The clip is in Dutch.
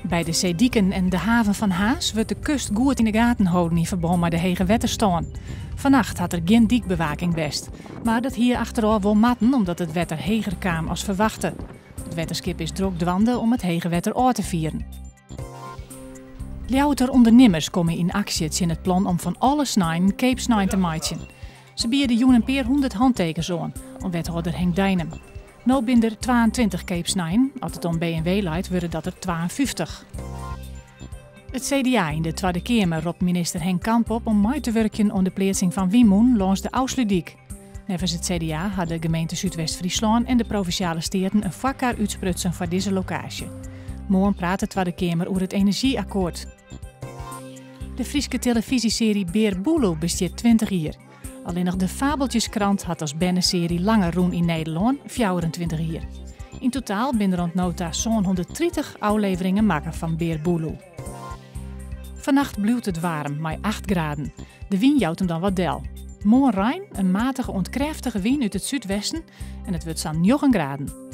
Bij de Zeedieken en de haven van Haas wordt de kust goed in de gaten houden in verband met de hege wetterstorm. Vannacht had er geen diekbewaking best, maar dat hier achteraf wel matten omdat het wetter heger kwam als verwachte. Het wetterskip is druk dwande om het hege wetter aan te vieren. Louter ondernemers komen in actie in het plan om van alle snijden Cape Snijn te maken. Ze bieden joen een paar 100 handtekens aan, om wethouder Henk Dijnem. Nu zijn er 22 Cape Snijn, als het om BMW leidt, worden dat er 52. Het CDA in de Tweede Kamer roept minister Henk Kamp op om mee te werken aan de plaatsing van Wiemoen langs de Ausludiek. Nevens het CDA had de gemeente Zuidwest-Friesland en de provinciale steden een vakkar uitsprutsen voor deze locatie. Morgen praat de Tweede Kamer over het energieakkoord. De Frieske televisieserie Beer Boeloe bestaat 20 jaar. Alleen nog de Fabeltjeskrant had als serie langer roem in Nederland 24 jaar. In totaal zijn er rond nota zo'n 130 afleveringen maken van Beer Boeloe. Vannacht blijft het warm, met 8 graden. De wind jouwt hem dan wat del. Morgen Rijn, een matige ontkrachtige wind uit het zuidwesten en het wordt zo'n 9 graden.